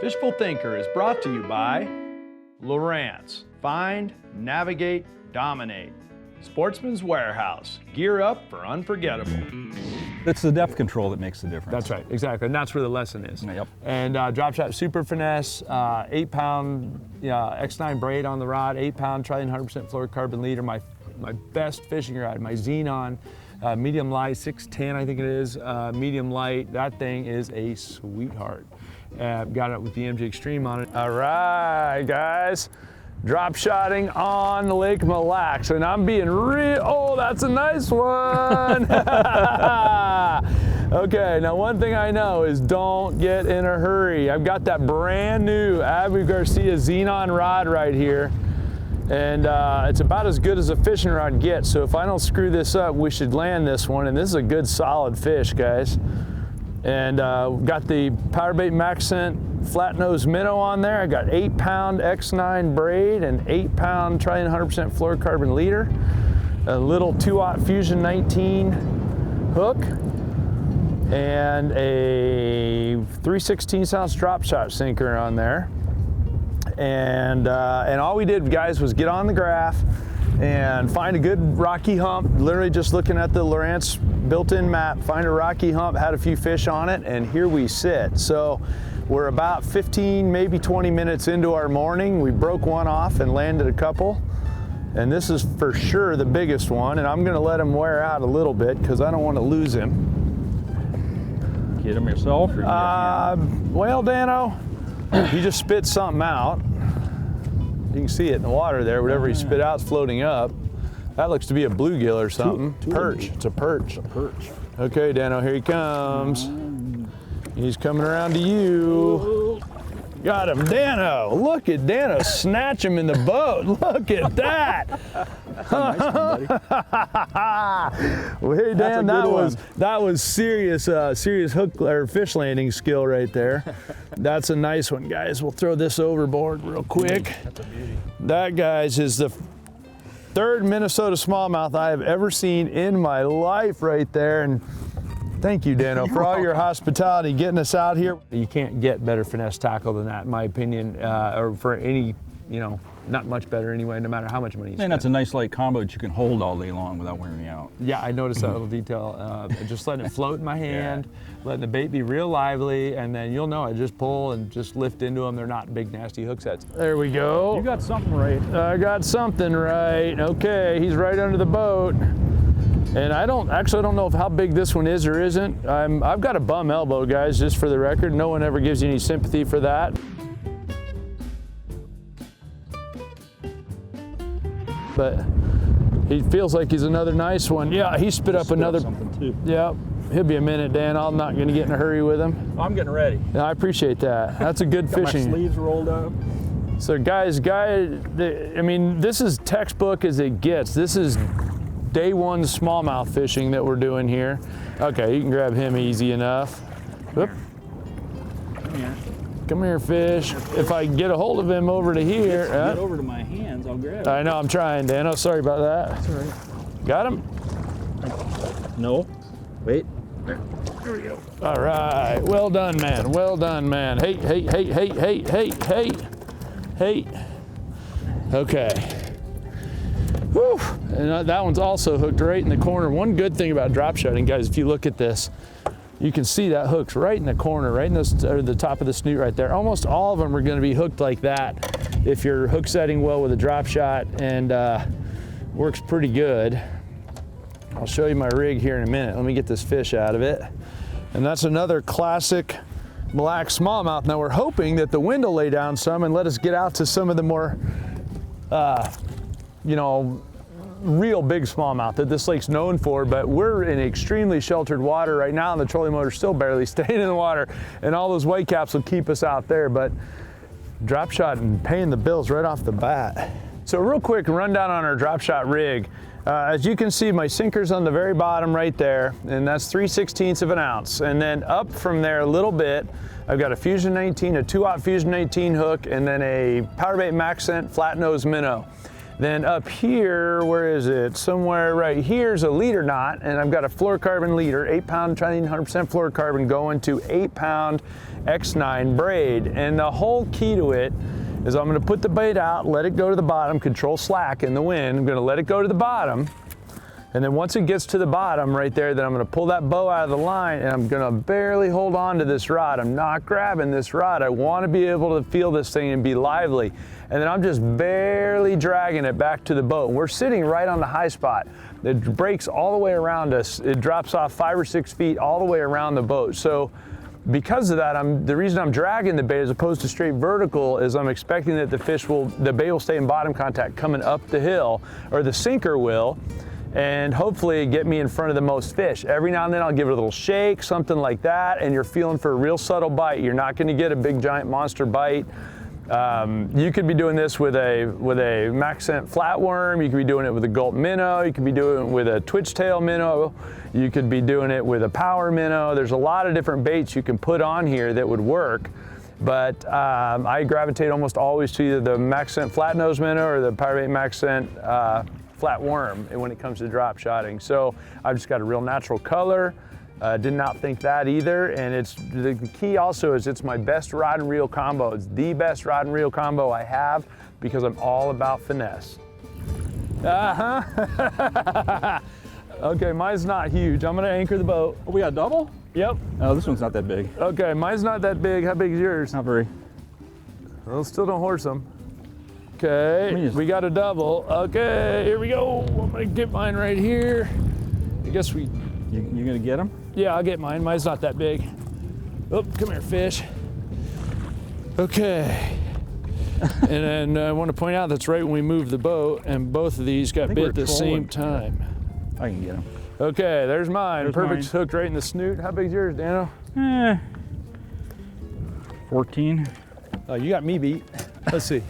Fishful Thinker is brought to you by Lowrance. Find, navigate, dominate. Sportsman's Warehouse. Gear up for unforgettable. It's the depth control that makes the difference. That's right, exactly, and that's where the lesson is. Yep. And drop shot super finesse, 8-pound X9 braid on the rod, 8-pound trillion 100% fluorocarbon leader. My best fishing rod, my Xenon, medium light, 610 I think it is, medium light. That thing is a sweetheart. Got it with the MJ Extreme on it. All right, guys. Drop shotting on Lake Mille Lacs, and I'm being real. Oh, that's a nice one. Okay, now one thing I know is don't get in a hurry. I've got that brand new Abu Garcia Xenon rod right here, and it's about as good as a fishing rod gets. So if I don't screw this up, we should land this one, and this is a good solid fish, guys. And got the power bait max scent flat nose minnow on there. I got 8-pound X9 braid and 8-pound trillion 100% fluorocarbon leader, a little 2-aught Fusion 19 hook, and a 3/16 ounce drop shot sinker on there. And all we did, guys, was get on the graph and find a good rocky hump, literally just looking at the Lowrance built-in map, find a rocky hump, had a few fish on it, and here we sit. So we're about 15, maybe 20 minutes into our morning. We broke one off and landed a couple. And this is for sure the biggest one, and I'm gonna let him wear out a little bit because I don't want to lose him. Get him yourself? Or well, Dano, he just spit something out. You can see it in the water there. Whatever he spit out's floating up. That looks to be a bluegill or something. Perch. It's a perch. It's a perch. Okay, Dano, here he comes. He's coming around to you. Got him, Dano. Look at Dano snatch him in the boat. Look at that. Nice one, Well, hey, Dan, that was serious hook or fish landing skill right there. That's a nice one, guys. We'll throw this overboard real quick. That's a beauty. That, guys, is the third Minnesota smallmouth I have ever seen in my life right there. And thank you, Dano, for all your hospitality, getting us out here. You can't get better finesse tackle than that, in my opinion, or for any, not much better anyway, no matter how much money you spend. And that's a nice light combo that you can hold all day long without wearing you out. Yeah, I noticed that little detail. Just letting it float in my hand, letting the bait be real lively, and then you'll know I just pull and just lift into them. They're not big, nasty hook sets. There we go. You got something right. I got something right. Okay, he's right under the boat. And I don't know how big this one is or isn't. I've got a bum elbow, guys, just for the record. No one ever gives you any sympathy for that. But he feels like he's another nice one. Yeah, he spit up another. Something too. Yeah, he'll be a minute, Dan. I'm not going to get in a hurry with him. I'm getting ready. Yeah, I appreciate that. That's a good Got fishing. My sleeves rolled up. So, guys, I mean, this is textbook as it gets. This is day one smallmouth fishing that we're doing here. Okay, you can grab him easy enough. Whoop. Come here. Come here, fish. If I can get a hold of him over to here. Get over to my hands, I'll grab it. I know, I'm trying, Dan. Oh, sorry about that. That's all right. Got him? No. Wait. There we go. All right. Well done, man. Well done, man. Hey, hey, hey, hey, hey, hey, hey, hey. Okay. Whew. And that one's also hooked right in the corner. One good thing about drop shotting, guys, if you look at this, you can see that hook's right in the corner, right in the top of the snoot right there. Almost all of them are going to be hooked like that if you're hook setting well with a drop shot, and works pretty good. I'll show you my rig here in a minute. Let me get this fish out of it. And that's another classic Mille Lacs smallmouth. Now we're hoping that the wind will lay down some and let us get out to some of the more real big smallmouth that this lake's known for, but we're in extremely sheltered water right now, and the trolling motor's still barely staying in the water, and all those whitecaps will keep us out there, but drop shot and paying the bills right off the bat. So real quick rundown on our drop shot rig. As you can see, my sinker's on the very bottom right there, and that's 3/16 of an ounce. And then up from there a little bit, I've got a Fusion 19, a 2-aught Fusion 19 hook, and then a Powerbait Max Scent flat nose minnow. Then up here, where is it? Somewhere right here's a leader knot, and I've got a fluorocarbon leader, 8-pound, trying 100% fluorocarbon going to 8-pound X9 braid. And the whole key to it is I'm gonna put the bait out, let it go to the bottom, control slack in the wind. I'm gonna let it go to the bottom. And then once it gets to the bottom right there, then I'm gonna pull that bow out of the line and I'm gonna barely hold on to this rod. I'm not grabbing this rod. I wanna be able to feel this thing and be lively. And then I'm just barely dragging it back to the boat. We're sitting right on the high spot. It breaks all the way around us. It drops off 5 or 6 feet all the way around the boat. So because of that, the reason I'm dragging the bait as opposed to straight vertical is I'm expecting that the bait will stay in bottom contact coming up the hill, or the sinker will, and hopefully get me in front of the most fish. Every now and then I'll give it a little shake, something like that, and you're feeling for a real subtle bite. You're not gonna get a big giant monster bite. You could be doing this with a max scent flatworm. You could be doing it with a gulp minnow. You could be doing it with a twitch tail minnow. You could be doing it with a power minnow. There's a lot of different baits you can put on here that would work. But I gravitate almost always to either the max scent flat nose minnow or the power bait max scent flat worm when it comes to drop shotting. So I've just got a real natural color. Did not think that either. And it's the key also is it's my best rod and reel combo. It's the best rod and reel combo I have because I'm all about finesse. Okay, mine's not huge. I'm gonna anchor the boat. Oh, we got double? Yep. Oh, this one's not that big. Okay, mine's not that big. How big is yours? Not very. Well, still don't horse them. Okay, we got a double. Okay, here we go. I'm gonna get mine right here. I guess You gonna get them? Yeah, I'll get mine. Mine's not that big. Oh, come here, fish. Okay. And then I want to point out that's right when we moved the boat, and both of these got bit at the same time. I can get them. Okay, there's mine. There's Perfect mine. hooked right in the snoot. How big's yours, Dano? 14. Oh, you got me beat. Let's see.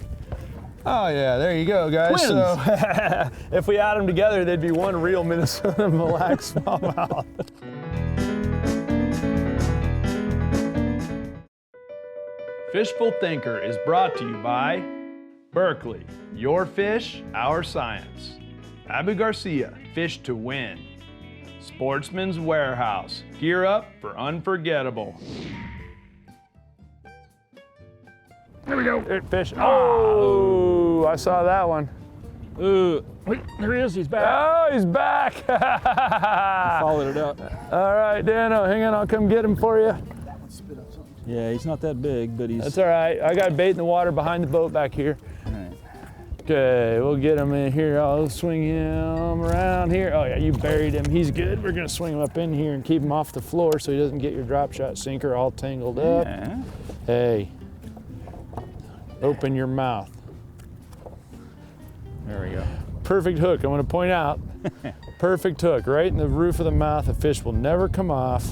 Oh yeah, there you go, guys. Twins. So if we add them together, they'd be one real Minnesota Mille Lacs smallmouth. Fishful Thinker is brought to you by Berkeley, your fish, our science. Abu Garcia, fish to win. Sportsman's Warehouse, gear up for unforgettable. There we go. Fish. Oh, I saw that one. Ooh, wait, there he is. He's back. Oh, he's back. Followed it up. All right, Dano, hang on. I'll come get him for you. Yeah, he's not that big, but he's. That's all right. I got bait in the water behind the boat back here. All right. Okay, we'll get him in here. I'll swing him around here. Oh yeah, you buried him. He's good. We're gonna swing him up in here and keep him off the floor so he doesn't get your drop shot sinker all tangled up. Yeah. Hey, open your mouth. There we go. Perfect hook. I want to point out, perfect hook right in the roof of the mouth. The fish will never come off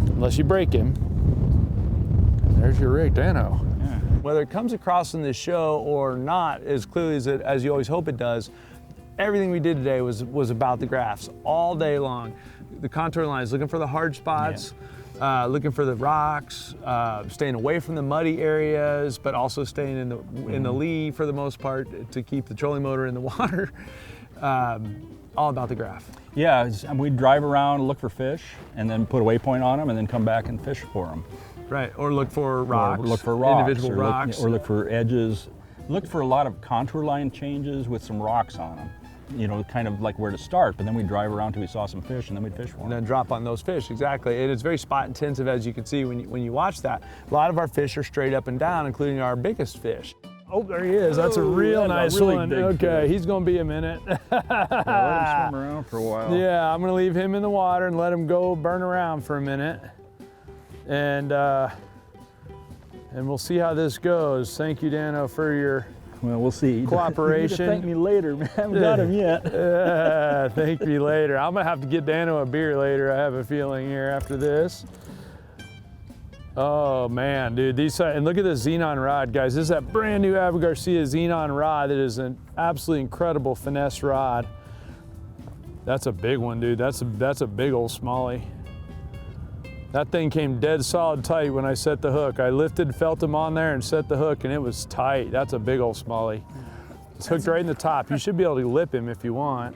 unless you break him. And there's your rig, Dano. Yeah. Whether it comes across in this show or not as clearly as you always hope it does, everything we did today was about the graphs all day long. The contour lines, looking for the hard spots, looking for the rocks, staying away from the muddy areas, but also staying in the lee for the most part to keep the trolling motor in the water. All about the graph. Yeah, we'd drive around, look for fish, and then put a waypoint on them, and then come back and fish for them. Right, or look for rocks. Or look for rocks. Individual rocks. Or look for edges. Look for a lot of contour line changes with some rocks on them. You know, kind of like where to start, but then we'd drive around till we saw some fish, and then we'd fish for them. And then drop on those fish, exactly. And it's very spot intensive, as you can see when you watch that. A lot of our fish are straight up and down, including our biggest fish. Oh, there he is. That's a real nice one. Okay, he's gonna be a minute. Yeah, let him swim around for a while. Yeah, I'm gonna leave him in the water and let him go burn around for a minute. And we'll see how this goes. Thank you, Dano, for your Well, we'll see. cooperation. You thank me later, man. I haven't got him yet. Thank me later. I'm gonna have to get Dano a beer later, I have a feeling, here after this. Oh man, dude, and look at this Xenon rod, guys. This is that brand new Abu Garcia Xenon rod that is an absolutely incredible finesse rod. That's a big one, dude. That's a big old smallie. That thing came dead solid tight when I set the hook. I lifted, felt him on there and set the hook, and it was tight. That's a big old smallie. It's hooked right in the top. You should be able to lip him if you want.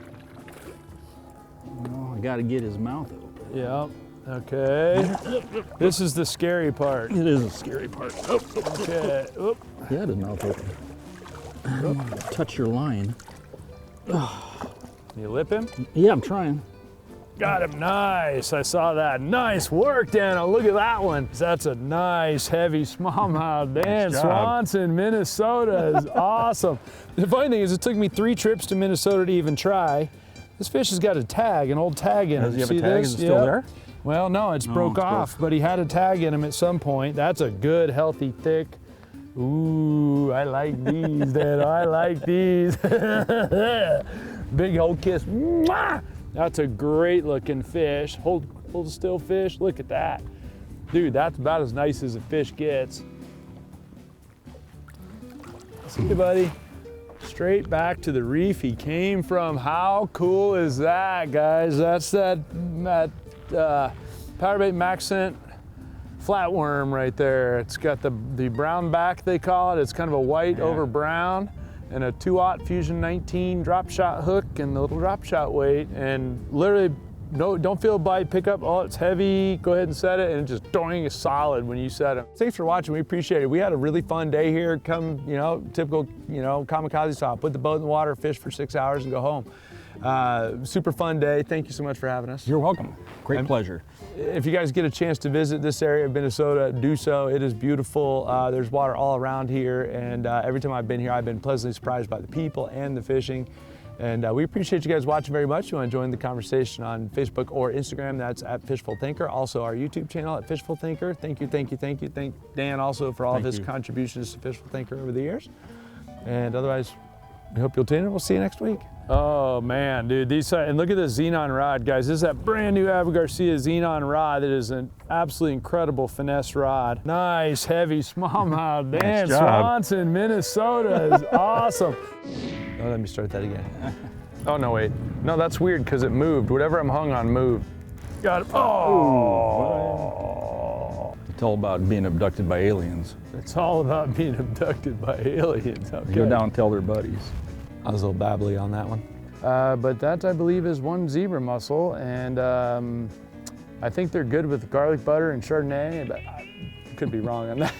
Oh, I got to get his mouth open. Yep. Okay. This is the scary part. It is a scary part. Oh, Okay. Oop. he had his mouth open. I don't want to touch your line. You lip him? Yeah, I'm trying. Got him. Nice. I saw that. Nice work, Dan. Look at that one. That's a nice, heavy smallmouth. Dan Nice job. Swanson, Minnesota is awesome. The funny thing is, it took me 3 trips to Minnesota to even try. This fish has got a tag, an old tag in it. Does he have See a tag? this? Is it still Yep. there? Well, no, it's broke it's broke. off, but he had a tag in him at some point. That's a good, healthy, thick. Ooh, I like these, Dan. I like these. Big old kiss. Mwah! That's a great looking fish. Hold a still fish. Look at that. Dude, that's about as nice as a fish gets. See you, buddy. Straight back to the reef he came from. How cool is that, guys? That's that powderbait Maxent flatworm right there. It's got the brown back, they call it. It's kind of a white over brown, and a 2/0 Fusion 19 drop shot hook and the little drop shot weight, and literally don't feel a bite, pick up, oh, it's heavy, go ahead and set it, and just doing is solid when you set it. Thanks for watching, we appreciate it. We had a really fun day here. Come, typical, kamikaze style, put the boat in the water, fish for 6 hours and go home. Super fun day. Thank you so much for having us. You're welcome. Great pleasure. If you guys get a chance to visit this area of Minnesota, do so. It is beautiful. There's water all around here, and every time I've been here, I've been pleasantly surprised by the people and the fishing. And we appreciate you guys watching very much. If you want to join the conversation on Facebook or Instagram, that's at Fishful Thinker. Also our YouTube channel at Fishful Thinker. Thank you, thank you, thank you. Thank Dan also for all of his contributions to Fishful Thinker over the years. And otherwise, we hope you'll tune in. We'll see you next week. Oh man, dude, and look at this Xenon rod, guys. This is that brand new Abu Garcia Xenon rod that is an absolutely incredible finesse rod. Nice, heavy smallmouth. Dan Swanson, Minnesota is awesome. Oh, let me start that again. Oh, no, wait. No, that's weird because it moved. Whatever I'm hung on moved. Got it. Oh. It's all about being abducted by aliens. It's all about being abducted by aliens. Okay. Go down and tell their buddies. I was a little babbly on that one. But that, I believe, is one zebra mussel, and I think they're good with garlic butter and Chardonnay, but I could be wrong on that.